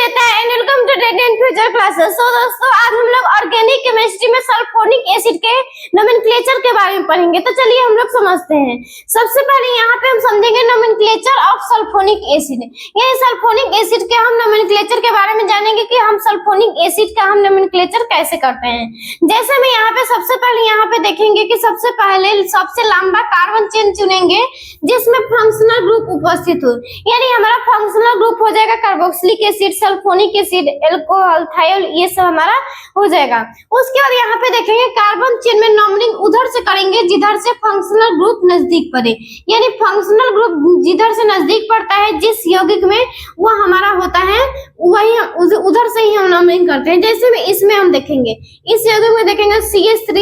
रहता है and welcome to date and future classes. तो दोस्तों आज हम लोग ऑर्गेनिक केमिस्ट्री में सल्फोनिक एसिड के नोमेनक्लेचर के बारे में पढ़ेंगे। तो चलिए हम लोग समझते हैं। सबसे पहले यहाँ पे हम समझेंगे नोमेनक्लेचर ऑफ सल्फोनिक एसिड। यानी सल्फोनिक एसिड के हम नोमेनक्लेचर के बारे में जानेंगे कि हम सल्फोनिक एसिड का हम नोमेनक्लेचर कैसे करते हैं। जैसे में यहाँ पे सबसे पहले यहाँ पे देखेंगे कि सबसे पहले सबसे लंबा कार्बन चेन चुनेंगे जिसमें फंक्शनल ग्रुप उपस्थित हो। यानी हमारा फंक्शनल ग्रुप हो जाएगा carboxylic acid, sulphonic acid, alcohol, thiol, ये सब हमारा हो जाएगा। उसके बाद यहाँ पे देखेंगे कार्बन चेन में नंबरिंग उधर से करेंगे जिधर से फंक्शनल ग्रुप नजदीक पड़े। यानी फंक्शनल ग्रुप जिधर से नजदीक पड़ता है जिस यौगिक में वो हमारा होता है वही उधर से ही हम नंबरिंग करते हैं। जैसे में इसमें हम देखेंगे इस यौगिक में देखेंगे CH3,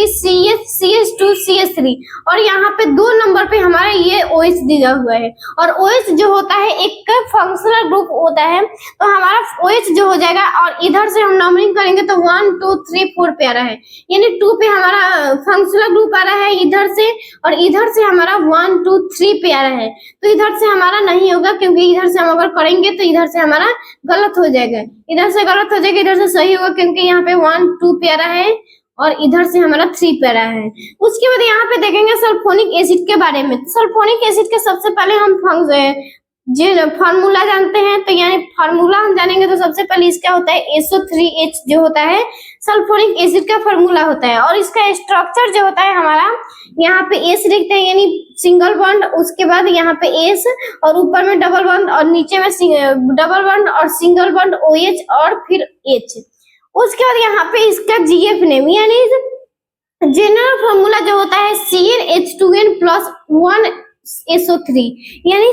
CH2, CH3 और यहाँ पे 2 नंबर पे हमारा ये OH दिया हुआ है। और OH जो होता है एक फंक्शनल ग्रुप होता है तो हमारा OH जो हो जाएगा और इधर से हम नंबरिंग करेंगे तो 1 2 3 4 पे आ रहा है। यानी 2 पे हमारा फंक्शनल ग्रुप आ रहा है इधर से और इधर से हमारा 1 2 3 पे आ रहा है। तो इधर से हमारा नहीं होगा क्योंकि इधर से हम अगर करेंगे तो इधर से हमारा गलत हो जाएगा, इधर से गलत हो जाएगा, इधर से सही होगा क्योंकि यहाँ पे 1 2 पे आ रहा है और इधर से हमारा 3 पे आ रहा है। उसके बाद यहाँ पे देखेंगे सल्फोनिक एसिड के बारे में। सल्फोनिक एसिड के सबसे पहले हम फार्मूला जानते हैं। तो यानी फार्मूला हम जानेंगे तो सबसे पहले इसका होता है SO3H जो होता है सल्फोनिक एसिड का फार्मूला होता है। और इसका स्ट्रक्चर जो होता है हमारा यहाँ पे S लिखते हैं यानी सिंगल बॉन्ड, उसके बाद यहाँ पे S और ऊपर में डबल बॉन्ड और नीचे में डबल बॉन्ड और सिंगल बॉन्ड OH और फिर H। उसके बाद यहाँ पे इसका GF नेम यानी जनरल फार्मूला जो होता है CnH2n प्लस 1 SO3 यानी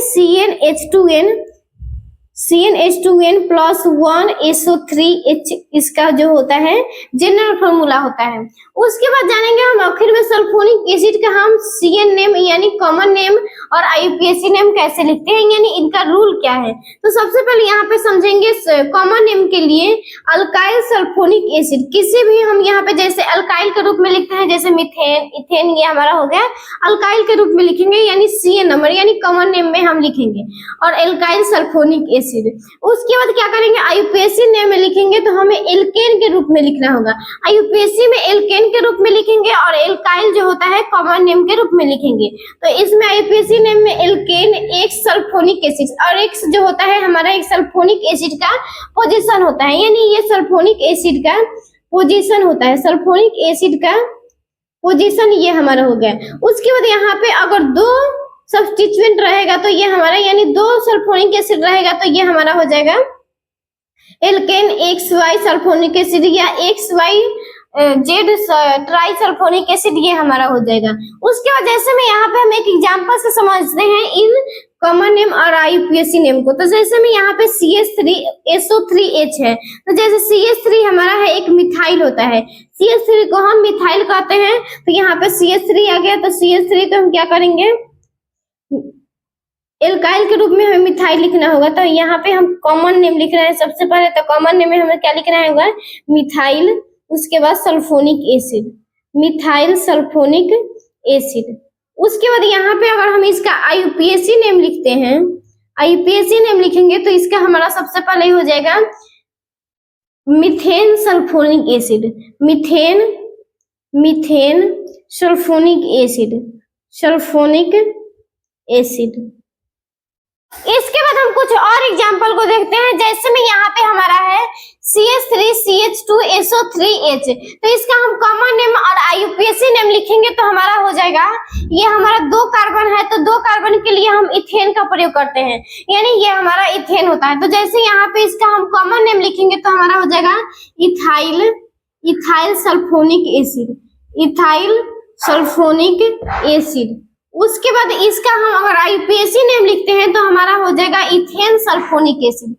CnH2n प्लस 1 SO3H इसका जो होता है जनरल फार्मूला होता है। उसके बाद जानेंगे हम आखिर में सल्फोनिक एसिड का हम CN नेम यानी कॉमन नेम और IUPAC नेम कैसे लिखते हैं, यानी इनका रूल क्या है। तो सबसे पहले यहाँ पे समझेंगे कॉमन नेम के लिए अल्काइल सल्फोनिक एसिड। किसी भी हम यहाँ पे जैसे अल्काइल के रूप में लिखते हैं जैसे मीथेन, इथेन, ये हमारा हो गया अल्काइल के रूप में लिखेंगे यानी CN नंबर यानी कॉमन नेम में हम लिखेंगे और एल्काइल सल्फोनिक एसिड। उसके बाद क्या करेंगे IUPAC नेम में लिखेंगे तो हमें एल्केन के रूप में लिखना होगा। IUPAC में एल्केन के रूप में लिखेंगे और एल्काइल जो होता है कॉमन नेम के रूप में लिखेंगे। तो इसमें IUPAC नेम में एल्केन एक सल्फोनिक एसिड और X जो होता है हमारा एक सल्फोनिक एसिड का पोजीशन होता है यानी ये सल्फोनिक एसिड का पोजीशन होता है, सल्फोनिक एसिड का पोजीशन ये हमारा हो गया। उसके बाद यहाँ पे अगर 2 सब्स्टिट्यूएंट रहेगा तो ये हमारा यानी 2 सल्फोनिक एसिड रहेगा तो ये हमारा हो जाएगा एल्केन XY सल्फोनिक एसिड या XYZ ट्राई सल्फोनिक एसिड, ये हमारा हो जाएगा। उसके बाद जैसे में यहाँ पे हम एक एग्जांपल से समझते हैं इन कॉमन नेम और IUPAC नेम को। तो जैसे में यहाँ पे SO3H है तो जैसे CH3 हमारा है एक मिथाइल होता है, CH3 को हम मिथाइल कहते हैं। तो यहाँ पे CH3 आ गया तो CH3 को हम क्या करेंगे एल्काइल के रूप में हमें मिथाइल लिखना होगा। तो यहाँ पे हम कॉमन नेम लिख रहे हैं सबसे पहले। तो कॉमन नेम में हमें क्या लिखना होगा मिथाइल, उसके बाद sulphonic acid, methyl sulphonic acid. उसके बाद यहाँ पे अगर हम इसका IUPAC नेम लिखते हैं, IUPAC नेम लिखेंगे तो इसका हमारा सबसे पहले हो जाएगा methane sulphonic acid, methane sulphonic acid. इसके बाद हम कुछ और एग्जांपल को देखते हैं। जैसे में यहाँ पे हमारा है CH3, CH2, SO3H। तो इसका हम कॉमन नेम और IUPAC नेम लिखेंगे तो हमारा हो जाएगा ये हमारा 2 कार्बन है तो 2 कार्बन के लिए हम इथेन का प्रयोग करते हैं यानी ये हमारा इथेन होता है। तो जैसे यहाँ पे इसका हम कॉमन नेम लिखेंगे तो हमारा हो जाएगा इथाइल सल्फोनिक एसिड। उसके बाद इसका हम अगर IUPAC नेम लिखते हैं तो हमारा हो जाएगा इथेन सल्फोनिक एसिड।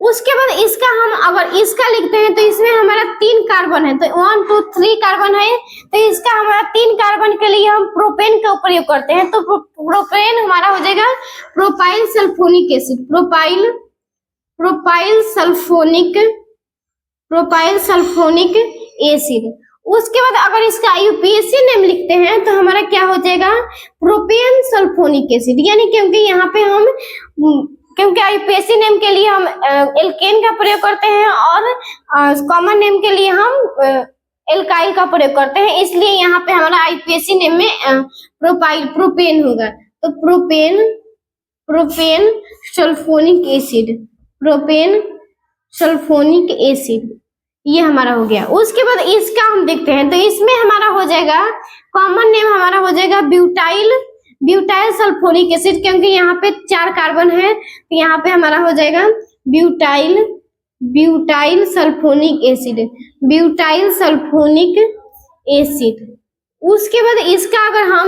उसके बाद इसका हम अगर इसका लिखते हैं तो इसमें हमारा 3 कार्बन है तो 1 2 3 कार्बन है। तो इसका हमारा 3 कार्बन के लिए हम प्रोपेन का प्रयोग करते हैं। तो प्रोपेन हमारा हो जाएगा प्रोपाइल सल्फोनिक एसिड, उसके बाद अगर इसका आईयूपीएसी नेम लिखते हैं तो हमारा क्या हो जाएगा, प्रोपेन सल्फोनिक एसिड। यानी क्योंकि यहाँ पे हम क्योंकि आईयूपीएसी नेम के लिए हम एल्केन का प्रयोग करते हैं और कॉमन नेम के लिए हम एल्काइल का प्रयोग करते हैं, इसलिए यहाँ पे हमारा आईयूपीएसी नेम में प्रोपेन होगा। तो propane sulphonic acid, propane sulphonic acid ये हमारा हो गया। उसके बाद इसका हम देखते हैं तो इसमें हमारा हो जाएगा कॉमन नेम हमारा हो जाएगा ब्यूटाइल सल्फोनिक एसिड, क्योंकि यहाँ पे 4 कार्बन है तो यहाँ पे हमारा हो जाएगा butyl sulphonic acid, butyl sulphonic acid. उसके बाद इसका अगर हम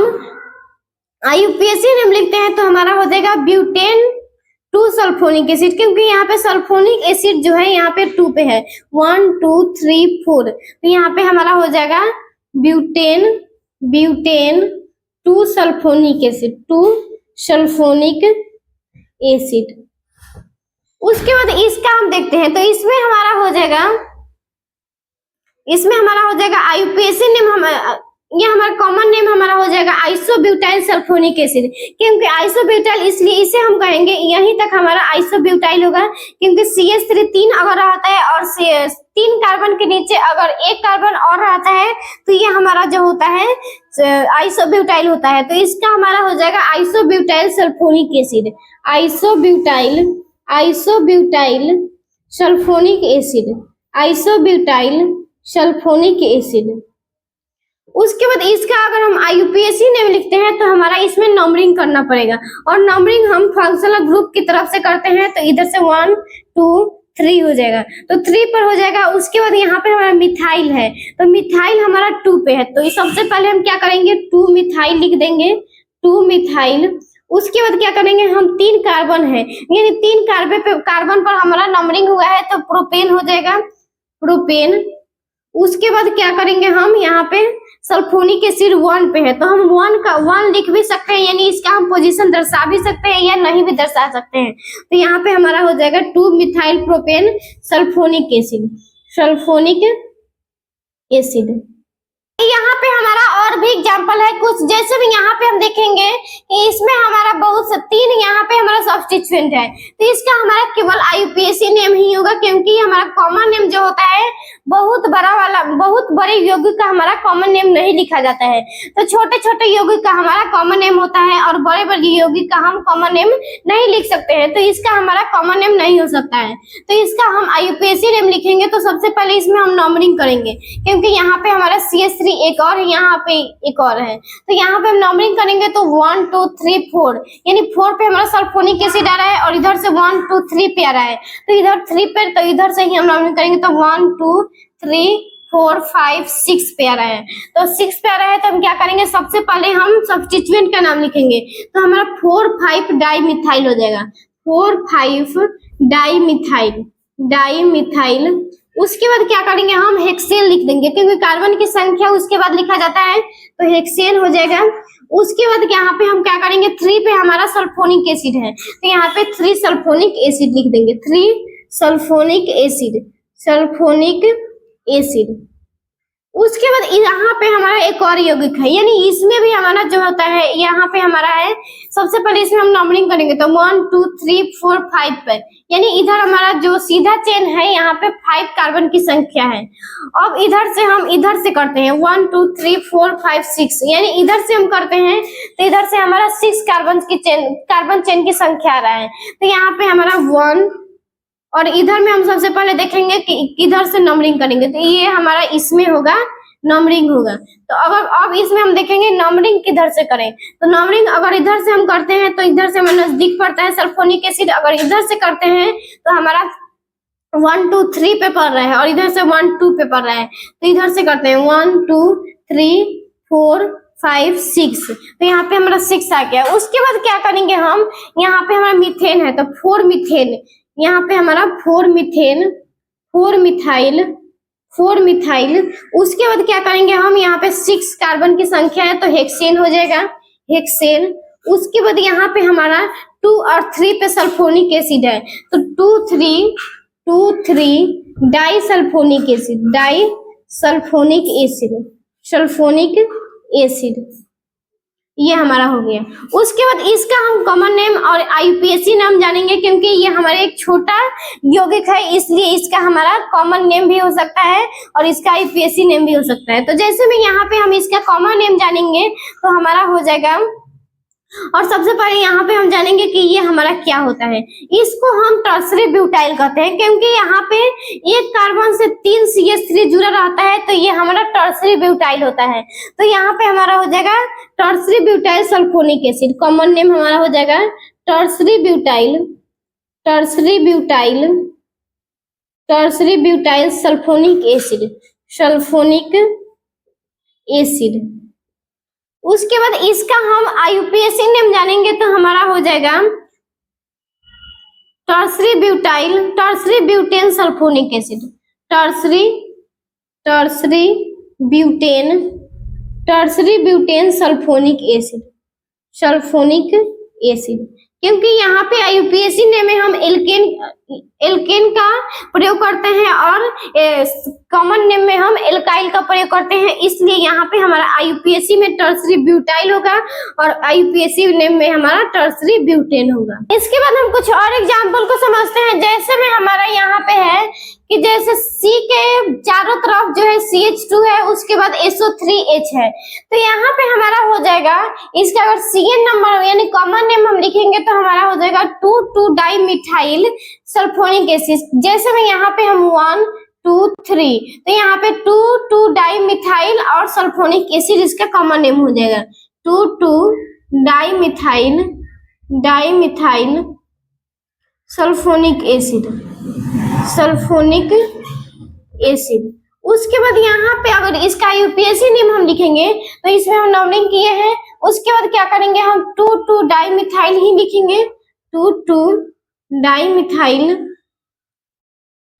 आईयूपीएसी नेम लिखते हैं तो हमारा हो जाएगा ब्यूटेन 2 सल्फोनिक एसिड, क्योंकि यहाँ पे सल्फोनिक एसिड जो है यहाँ पे 2 पे है, 1 2 3 4, तो यहाँ पे हमारा हो जाएगा butane 2 sulphonic acid, 2 sulphonic acid. उसके बाद इसका हम देखते हैं तो इसमें हमारा हो जाएगा आईयूपीएसी नेम ये हमारा कॉमन नेम हमारा हो जाएगा आइसोब्यूटाइल सल्फोनिक एसिड, क्योंकि आइसोब्यूटाइल इसलिए इसे हम कहेंगे यहीं तक हमारा आइसोब्यूटाइल होगा, क्योंकि CH3 3 अगर रहता है और 3 कार्बन के नीचे अगर 1 कार्बन और रहता है तो ये हमारा जो होता है आइसोब्यूटाइल होता है। तो इसका हमारा हो जाएगा isobutyl sulphonic acid, isobutyl sulphonic acid, isobutyl sulphonic acid. उसके बाद इसका अगर हम आईयूपीएसी नेम लिखते हैं तो हमारा इसमें नंबरिंग करना पड़ेगा, और नंबरिंग हम फंक्शनल ग्रुप की तरफ से करते हैं तो इधर से 1 2 3 हो जाएगा, तो 3 पर हो जाएगा। उसके बाद यहाँ पे हमारा मिथाइल है तो मिथाइल हमारा 2 पे है, तो सबसे पहले हम क्या करेंगे 2 मिथाइल लिख देंगे, 2 मिथाइल। उसके बाद क्या करेंगे हम 3 कार्बन है यानी 3 कार्बन पर हमारा नंबरिंग हुआ है तो प्रोपेन हो जाएगा, प्रोपेन। उसके बाद क्या करेंगे हम यहाँ पे सल्फोनिक एसिड 1 पे है तो हम 1 लिख भी सकते हैं, यानी इसका हम पोजीशन दर्शा भी सकते हैं या नहीं भी दर्शा सकते हैं। तो यहाँ पे हमारा हो जाएगा 2 methyl propane sulphonic acid, sulphonic acid. यहाँ पे हमारा और भी एग्जांपल है कुछ, जैसे भी यहाँ पे हम देखेंगे कि इसमें हमारा बहुत से 3 यहाँ पे हमारा सब्स्टिट्यूएंट है, तो इसका हमारा केवल आईयूपीएसी नेम ही होगा, क्योंकि हमारा कॉमन नेम जो होता है बहुत बड़े यौगिक का हमारा कॉमन नेम नहीं लिखा जाता है। तो छोटे छोटे यौगिक का हमारा कॉमन नेम होता है और बड़े बड़े यौगिक का हम कॉमन नेम नहीं लिख सकते हैं, तो इसका हमारा कॉमन नेम नहीं हो सकता है। तो इसका हम आईयूपीएसी नेम लिखेंगे तो सबसे पहले इसमें हम नंबरिंग करेंगे, क्योंकि यहाँ पे हमारा CH3 एक और है, यहाँ पे एक और है, तो यहाँ पे हम नंबरिंग करेंगे तो 1 2 3 4, यानी 4 पे हमारा सल्फोनिक एसिड आ रहा है और इधर से 1 2 3 पे आ रहा है, तो इधर 3 पे, तो इधर से ही हम नंबरिंग करेंगे तो 1 2 3 4 5 6 पे आ रहा है। तो 6 पे आ रहा है तो हम क्या करेंगे सबसे पहले हम सब्स्टिट्यूएंट का नाम लिखेंगे, तो हमारा 4 5 डाइमिथाइल हो जाएगा, 4 5 डाइमिथाइल। उसके बाद क्या करेंगे हम हेक्सेन लिख देंगे, क्योंकि कार्बन की संख्या उसके बाद लिखा जाता है तो हेक्सेन हो जाएगा। उसके बाद यहाँ पे हम क्या करेंगे 3 पे हमारा सल्फोनिक एसिड है तो यहाँ पे 3 सल्फोनिक एसिड लिख देंगे, 3 सल्फोनिक एसिड, सल्फोनिक एसिड। उसके बाद यहाँ पे हमारा एक और यौगिक है, यानी इसमें भी हमारा जो होता है यहाँ पे हमारा है, सबसे पहले इसमें हम नंबरिंग करेंगे तो 1 2 3 4 5 पर, यानी इधर हमारा जो सीधा चेन है यहाँ पे 5 कार्बन की संख्या है। अब इधर से हम इधर से करते हैं 1 2 3 4 5 6, यानी इधर से हम करते हैं तो इधर से हमारा 6 कार्बन चेन की संख्या आ रहा है, तो यहाँ पे हमारा 1, और इधर में हम सबसे पहले देखेंगे कि इधर से नंबरिंग करेंगे तो ये हमारा इसमें होगा नंबरिंग होगा। तो अगर अब इसमें हम देखेंगे नंबरिंग किधर से करें, तो नंबरिंग अगर इधर से हम करते हैं तो इधर से हमें नजदीक पड़ता है सल्फोनिक एसिड, अगर इधर से करते हैं तो हमारा 1 2 3 पे पड़ रहा है और इधर से 1 2 पे पड़ रहा है, तो इधर से करते हैं 1 2 3 4 5 6, तो यहाँ पे हमारा 6 आ गया। उसके बाद क्या करेंगे हम, यहाँ पे हमारा मीथेन है तो 4 मीथेन, यहाँ पे हमारा 4 मिथाइल। उसके बाद क्या करेंगे हम, यहाँ पे 6 कार्बन की संख्या है तो हेक्सेन हो जाएगा, हेक्सेन। उसके बाद यहाँ पे हमारा 2 और 3 पे सल्फोनिक एसिड है तो 2 3 di sulphonic acid, di sulphonic acid, sulphonic acid, ये हमारा हो गया। उसके बाद इसका हम कॉमन नेम और आईयूपीएसी नाम जानेंगे, क्योंकि ये हमारे एक छोटा यौगिक है, इसलिए इसका हमारा कॉमन नेम भी हो सकता है और इसका आईयूपीएसी नेम भी हो सकता है। तो जैसे में यहाँ पे हम इसका कॉमन नेम जानेंगे तो हमारा हो जाएगा, और सबसे पहले यहाँ पे हम जानेंगे कि ये हमारा क्या होता है। इसको हम टर्सरी ब्यूटाइल कहते हैं, क्योंकि यहाँ पे एक कार्बन से 3 CH3 जुड़ा रहता है, तो ये हमारा टर्सरी ब्यूटाइल होता है। तो यहाँ पे हमारा हो जाएगा tertiary butyl sulphonic acid, common name हमारा हो जाएगा tertiary butyl, tertiary butyl, tertiary butyl sulphonic acid, sulphonic acid. उसके बाद इसका हम आईयूपीएसी नेम जानेंगे तो हमारा हो जाएगा tertiary butyl, tertiary butane sulphonic acid, tertiary tertiary butane, tertiary butane sulphonic acid, sulphonic acid. क्योंकि यहाँ पे आईयूपीएसी नेम में हम एल्केन का प्रयोग करते हैं और कॉमन नेम में हम एल्काइल का प्रयोग करते हैं, इसलिए यहाँ पे हमारा आईयूपीएसी में टर्सरी ब्यूटाइल होगा और आईयूपीएसी नेम में हमारा टर्सरी ब्यूटेन होगा। इसके बाद हम कुछ और एग्जाम्पल को समझते हैं। जैसे में हमारा यहाँ पे है कि जैसे C के चारों तरफ जो है CH2 है, उसके बाद SO3H है, तो यहाँ पे हमारा हो जाएगा, इसका अगर CN नंबर यानी कॉमन नेम हम लिखेंगे तो हमारा हो जाएगा 2,2-डाइमिथाइल सल्फोनिक एसिड। जैसे में यहाँ पे हम 1 2 3, तो यहाँ पे 2,2-डाइमिथाइल और सल्फोनिक एसिड इसका कॉमन नेम हो जाएगा 2,2-डाइमिथाइल, dimethyl sulphonic acid, sulphonic acid. उसके बाद यहाँ पे अगर इसका आईयूपीएसी नेम हम लिखेंगे तो इसमें हम नंबरिंग किए हैं, उसके बाद क्या करेंगे हम 2,2-डाइमिथाइल ही लिखेंगे, 2,2-डाइमिथाइल,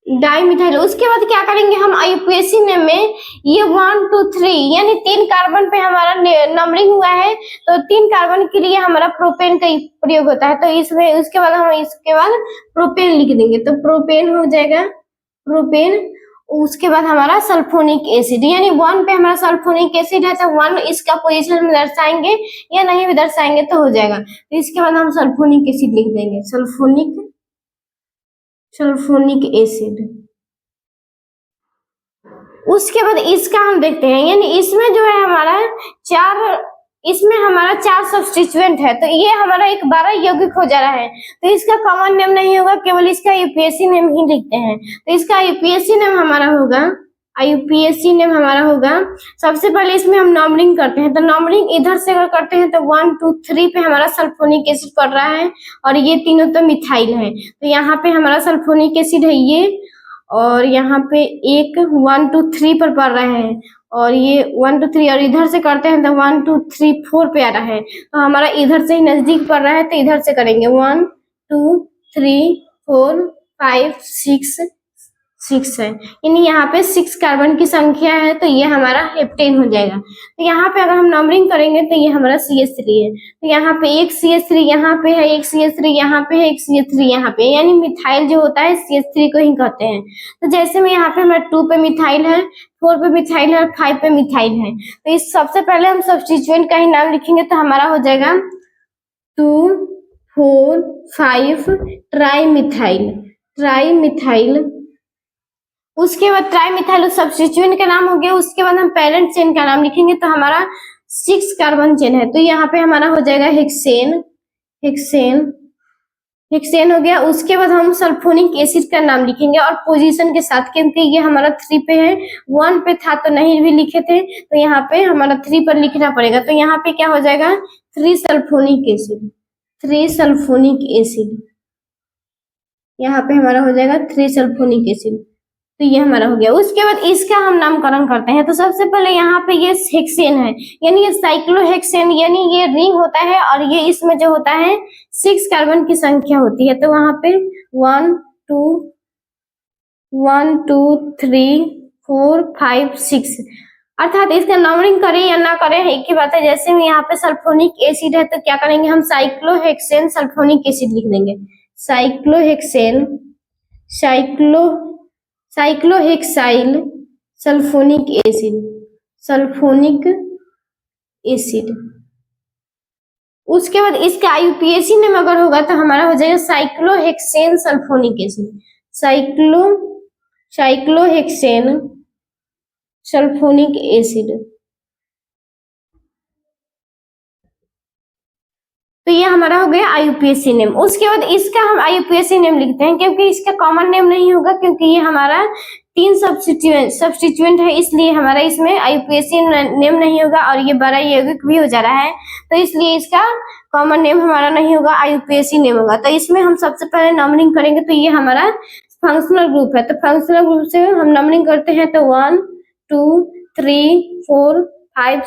डाइमिथाइल। उसके बाद क्या करेंगे हम आईयूपीएसी नेम में ये 1 2 3 यानी 3 कार्बन पे हमारा नंबरिंग हुआ है, तो 3 कार्बन के लिए हमारा प्रोपेन का प्रयोग होता है, तो इसमें उसके बाद हम इसके बाद प्रोपेन लिख देंगे, तो प्रोपेन हो जाएगा प्रोपेन। उसके बाद हमारा सल्फोनिक एसिड, यानी 1 पे हमारा सल्फोनिक एसिड है तो 1 इसका पोजीशन में दर्शाएंगे या नहीं भी दर्शाएंगे तो हो जाएगा। तो इसके बाद हम सल्फोनिक एसिड लिख देंगे, सल्फोनिक, सल्फोनिक एसिड। उसके बाद इसका हम देखते हैं, यानी इसमें जो है हमारा 4 सब्स्टिट्यूएंट है, तो ये हमारा एक 12 यौगिक हो जा रहा है, तो इसका कॉमन नेम नहीं होगा, केवल इसका आईयूपीएसी नेम ही लिखते हैं। तो इसका आईयूपीएसी नेम हमारा होगा, आईयूपीएसी नेम हमारा होगा, सबसे पहले इसमें हम नंबरिंग करते हैं, तो नंबरिंग इधर से अगर करते हैं तो 1 2 3 पे हमारा सल्फोनिक एसिड पड़ रहा है और ये तीनों तो मिथाइल है, तो यहाँ पे हमारा सल्फोनिक एसिड है ये, और यहाँ पे एक 1 2 3 पर पड़ रहा है और ये 1 2 3, और इधर से करते हैं तो 1 2 3 4 पे आ रहा है, तो हमारा इधर से ही नजदीक पड़ रहा है तो इधर से करेंगे 1 2 3 4 5 6 है, यानी यहाँ पे 6 कार्बन की संख्या है, तो ये हमारा हेप्टेन हो जाएगा। तो यहाँ पे अगर हम नंबरिंग करेंगे तो ये हमारा CH3 है, तो यहाँ पे एक CH3 यहाँ पे है, एक CH3 यहाँ पे है, एक CH3 यहाँ पे, यानी मिथाइल जो होता है CH3 को ही कहते हैं। तो जैसे में यहाँ पे हमारा 2 पे मिथाइल है, 4 पे मिथाइल है और 5 पे मिथाइल है, तो इस सबसे पहले हम सब्स्टिट्यूएंट का ही नाम लिखेंगे, तो हमारा हो जाएगा 2 4 5 ट्राइमिथाइल, ट्राइमिथाइल। उसके बाद ट्राइमिथाइल सब्स्टिट्यूएंट का नाम हो गया। उसके बाद हम पेरेंट चेन का नाम लिखेंगे, तो हमारा 6 कार्बन चेन है, तो यहाँ पे हमारा हो जाएगा हेक्सेन, हेक्सेन, हेक्सेन हो गया। उसके बाद हम सल्फोनिक एसिड का नाम लिखेंगे और पोजीशन के साथ, क्योंकि ये हमारा 3 पे है, 1 पे था तो नहीं भी लिखे थे, तो यहाँ पे हमारा 3 पर लिखना पड़ेगा, तो यहाँ पे क्या हो जाएगा 3 सल्फोनिक एसिड, 3 सल्फोनिक एसिड, यहाँ पे हमारा हो जाएगा 3 सल्फोनिक एसिड, तो ये हमारा हो गया। उसके बाद इसका हम नामकरण करते हैं, तो सबसे पहले यहाँ पे ये हेक्सेन है, यानी ये साइक्लोहेक्सेन, यानी ये रिंग होता है और ये इसमें जो होता है 6 कार्बन की संख्या होती है, तो वहां पे 1 2 3 4 5 6, अर्थात इसका नंबरिंग करें या ना करें एक ही बात है। जैसे में यहाँ पे सल्फोनिक एसिड है तो क्या करेंगे हम साइक्लोहेक्सेन सल्फोनिक एसिड लिख देंगे, cyclohexane, cyclohexyl sulphonic acid, sulphonic acid. उसके बाद इसका आईयूपीएसी नेम अगर होगा तो हमारा हो जाएगा cyclohexane sulphonic acid, cyclohexane sulphonic acid. तो ये हमारा हो गया आईयूपीएसी नेम। उसके बाद इसका हम आईयूपीएसी नेम लिखते हैं क्योंकि इसका कॉमन नेम नहीं होगा, क्योंकि ये हमारा 3 सब्स्टिट्यूएंट है, इसलिए हमारा इसमें आईयूपीएसी नेम नहीं होगा और ये बड़ा यौगिक भी हो जा रहा है, तो इसलिए इसका कॉमन नेम हमारा नहीं होगा, आईयूपीएसी नेम होगा। तो इसमें हम सबसे पहले नंबरिंग करेंगे, तो ये हमारा फंक्शनल ग्रुप है, तो फंक्शनल ग्रुप से हम नंबरिंग करते हैं, तो 1 2 3 4 5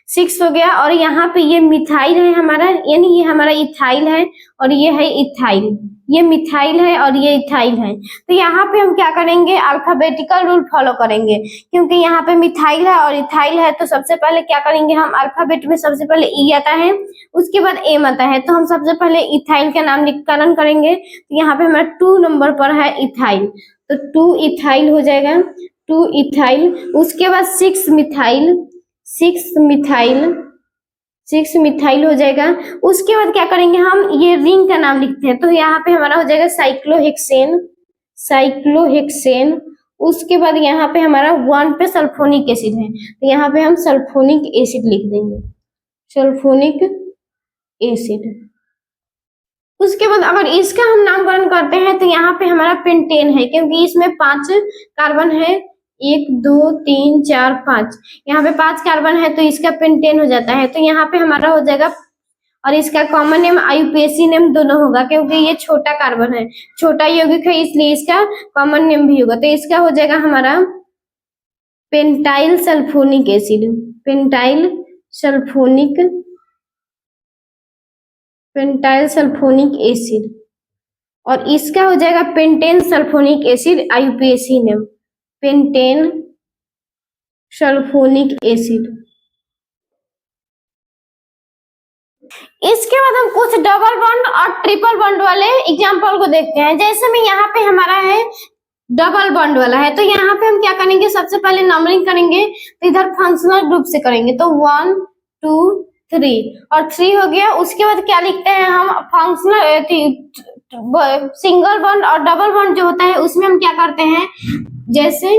6 हो गया। और यहाँ पे ये मिथाइल है हमारा, यानी ये हमारा इथाइल है और ये है इथाइल, ये मिथाइल है और ये इथाइल है। तो यहाँ पे हम क्या करेंगे, अल्फाबेटिकल रूल फॉलो करेंगे, क्योंकि यहाँ पे मिथाइल है और इथाइल है, तो सबसे पहले क्या करेंगे हम, अल्फाबेट में सबसे पहले ई आता है, उसके बाद एम आता है, तो हम सबसे पहले इथाइल का नामकरण करेंगे। तो यहाँ पे हमारा 2 नंबर पर है इथाइल, तो 2 इथाइल हो जाएगा, 2 इथाइल। उसके बाद 6 मिथाइल हो जाएगा। उसके बाद क्या करेंगे हम, ये रिंग का नाम लिखते हैं, तो यहाँ पे हमारा हो जाएगा साइक्लोहेक्सेन। उसके बाद यहाँ पे हमारा 1 पे सल्फोनिक एसिड है, तो यहाँ पे हम सल्फोनिक एसिड लिख देंगे, सल्फोनिक एसिड। उसके बाद अगर इसका हम नामकरण करते हैं तो यहाँ पे हमारा पेंटेन है, क्योंकि इसमें 5 कार्बन है, 1 2 3 4 5, यहाँ पे 5 कार्बन है, तो इसका पेंटेन हो जाता है, तो यहाँ पे हमारा हो जाएगा। और इसका कॉमन नेम आईयूपीएसी नेम दोनों होगा, क्योंकि ये छोटा कार्बन है, छोटा यौगिक है, इसलिए इसका कॉमन नेम भी होगा, तो इसका हो जाएगा हमारा pentyl sulphonic acid, pentyl sulphonic acid. और इसका हो जाएगा pentane sulphonic acid, IUPAC name pentane sulphonic acid. इसके बाद हम कुछ डबल बॉन्ड और ट्रिपल बॉन्ड वाले एग्जांपल को देखते हैं। जैसे में यहाँ पे हमारा है डबल बॉन्ड वाला है, तो यहाँ पे हम क्या करेंगे, सबसे पहले नंबरिंग करेंगे, तो इधर फंक्शनल ग्रुप से करेंगे, तो 1 2 3 और 3 हो गया। उसके बाद क्या लिखते हैं हम, फंक्शनल सिंगल बॉन्ड और डबल बॉन्ड जो होता है उसमें हम क्या करते हैं, जैसे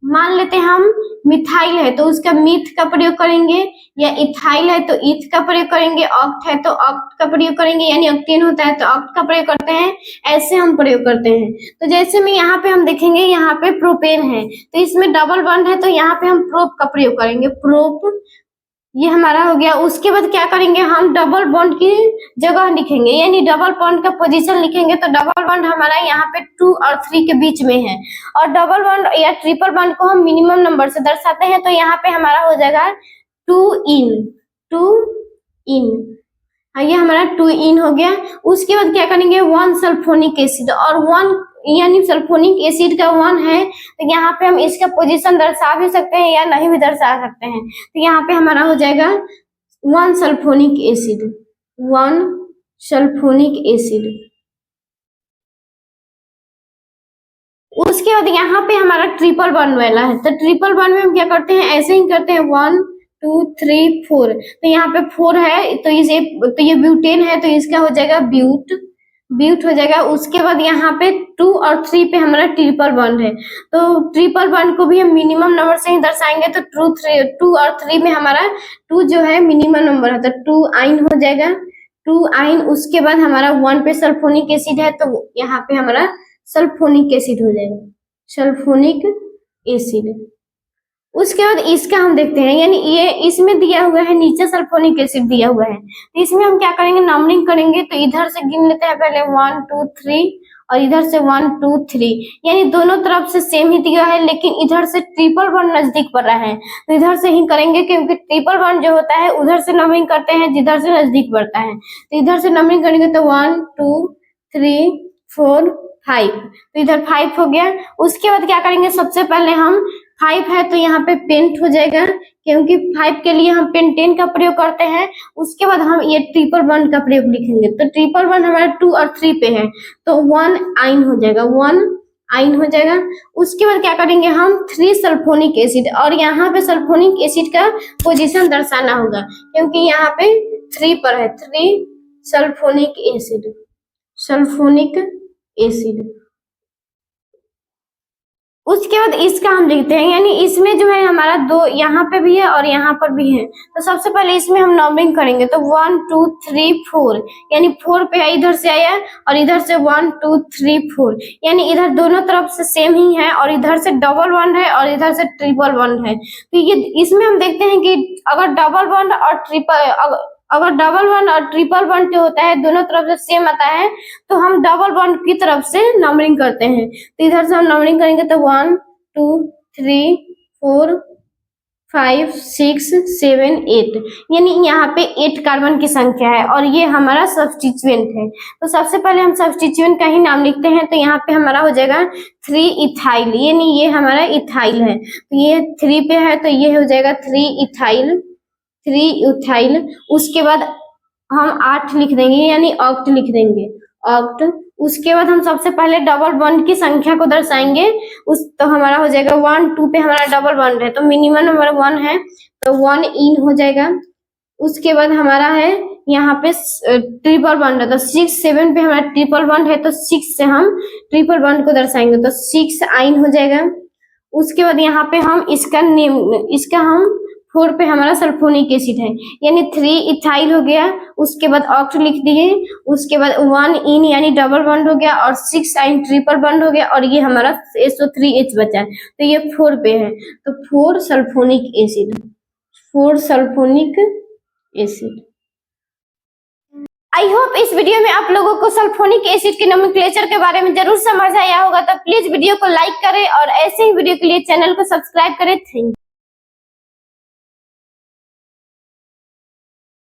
मान लेते हैं हम मिथाइल है तो उसका मीथ का प्रयोग करेंगे, या इथाइल है तो ईथ का प्रयोग करेंगे, ऑक्ट है तो ऑक्ट का प्रयोग करेंगे, यानी ऑक्टेन होता है तो ऑक्ट का प्रयोग करते हैं, ऐसे हम प्रयोग करते हैं। तो जैसे में यहाँ पे हम देखेंगे, यहाँ पे प्रोपेन है तो इसमें डबल बॉन्ड है, तो यहाँ पे हम प्रोप का प्रयोग करेंगे, प्रोप, ये हमारा हो गया। उसके बाद क्या करेंगे हम, डबल बॉन्ड की जगह लिखेंगे, यानी डबल बॉन्ड का पोजीशन लिखेंगे, तो डबल बॉन्ड हमारा यहाँ पे 2 और 3 के बीच में है, और डबल बॉन्ड या ट्रिपल बॉन्ड को हम मिनिमम नंबर से दर्शाते हैं, तो यहाँ पे हमारा हो जाएगा 2 इन, ये हमारा 2 इन हो गया। उसके बाद क्या करेंगे, 1 सल्फोनिक एसिड, और 1 यानी सल्फोनिक एसिड का 1 है, तो यहाँ पे हम इसका पोजीशन दर्शा भी सकते हैं या नहीं भी दर्शा सकते हैं, तो यहाँ पे हमारा हो जाएगा 1 सल्फोनिक एसिड, 1 सल्फोनिक एसिड। उसके बाद यहाँ पे हमारा ट्रिपल बॉन्ड वाला है, तो ट्रिपल बॉन्ड में हम क्या करते हैं, ऐसे ही करते हैं, 1 2 3 4, तो यहाँ पे 4 है, तो ये ब्यूटेन है, तो इसका हो जाएगा ब्यूट हो जाएगा। उसके बाद यहाँ पे 2 और 3 पे हमारा ट्रिपल बॉन्ड है, तो ट्रिपल बॉन्ड को भी हम मिनिमम नंबर से ही दर्शाएंगे, तो 2 और 3 में हमारा 2 जो है मिनिमम नंबर है, तो 2 आइन हो जाएगा, 2 आइन। उसके बाद हमारा 1 पे सल्फोनिक एसिड है, तो यहाँ पे हमारा सल्फोनिक एसिड हो जाएगा, सल्फोनिक एसिड। उसके बाद इसका हम देखते हैं, यानी ये इसमें दिया हुआ है, नीचे सल्फोनिक एसिड दिया हुआ है, तो इसमें हम क्या करेंगे, नंबरिंग करेंगे, तो इधर से गिन लेते हैं पहले 1 2 3 और इधर से 1 2 3, यानी दोनों तरफ से सेम ही दिया है, लेकिन इधर से ट्रिपल बॉन्ड नजदीक पड़ रहा है, तो इधर से ही करेंगे, क्योंकि ट्रिपल बॉन्ड जो होता है उधर से नंबरिंग करते हैं जिधर से नजदीक पड़ता है, तो इधर से नंबरिंग करेंगे, तो 1 2 3 4 5, तो इधर 5 हो गया। उसके बाद क्या करेंगे, सबसे पहले हम 5 है तो यहाँ पे पेंट हो जाएगा, क्योंकि 5 के लिए हम पेंटेन का प्रयोग करते हैं। उसके बाद हम ये ट्रिपल बॉन्ड का प्रयोग लिखेंगे, तो ट्रिपल बॉन्ड हमारा 2 और 3 पे है, तो 1 आइन हो जाएगा, 1 आइन हो जाएगा। उसके बाद क्या करेंगे हम 3 सल्फोनिक एसिड, और यहाँ पे सल्फोनिक एसिड का पोजीशन दर्शाना होगा क्योंकि यहाँ पे 3 पर है, 3 सल्फोनिक एसिड, सल्फोनिक एसिड। उसके बाद इसका हम लिखते हैं, यानी इसमें जो है हमारा 2 यहाँ पे भी है और यहाँ पर भी है। तो सबसे पहले इसमें हम नंबरिंग करेंगे, तो 1 2 3 4, यानी 4 पे है, इधर से आया और इधर से 1 2 3 4, यानी इधर दोनों तरफ से सेम ही है और इधर से डबल बॉन्ड है और इधर से ट्रिपल बॉन्ड है। तो ये इसमें हम देखते हैं कि अगर डबल बॉन्ड और ट्रिपल बॉन्ड जो होता है दोनों तरफ से सेम आता है तो हम डबल बॉन्ड की तरफ से नंबरिंग करते हैं। तो इधर से हम नंबरिंग करेंगे तो 1 2 3 4 5 6 7 8, यानी यहाँ पे 8 कार्बन की संख्या है और ये हमारा सब्स्टिट्यूएंट है। तो सबसे पहले हम सब्स्टिट्यूएंट का ही नाम लिखते हैं, तो यहाँ पे हमारा हो जाएगा 3 इथाइल, यानी ये हमारा इथाइल है। तो ये 3 पे है तो ये हो जाएगा 3 इथाइल, 3 इथाइल। उसके बाद हम 8 लिख देंगे, यानी ऑक्ट लिख देंगे, ऑक्ट। उसके बाद हम सबसे पहले डबल बॉन्ड की संख्या को दर्शाएंगे, तो हमारा हो जाएगा 1 2 पे हमारा डबल बॉन्ड है तो मिनिमम नंबर 1 है तो 1 इन हो जाएगा। उसके बाद हमारा है यहाँ पे ट्रिपल बॉन्ड है तो 6 7 पे हमारा ट्रिपल बॉन्ड है तो 6 से हम ट्रिपल बॉन्ड को दर्शाएंगे तो 6 आइन हो जाएगा। उसके बाद यहाँ पे हम इसका नेम, इसका हम 4 पे हमारा सल्फोनिक एसिड है, यानी 3 इथाइल हो गया। उसके बाद ऑक्ट लिख दिए। उसके बाद 1 इन यानी डबल बॉन्ड हो गया और 6 आइन ट्रिपल बॉन्ड हो गया और ये हमारा SO3H बचा है तो ये 4 पे है तो 4 sulphonic acid, 4 sulphonic acid. I hope इस वीडियो में आप लोगों को सल्फोनिक एसिड के नोमेनक्लेचर के बारे में जरूर समझ आया होगा। तो प्लीज वीडियो को लाइक करें और ऐसे ही वीडियो के लिए चैनल को सब्सक्राइब करें। Thank you.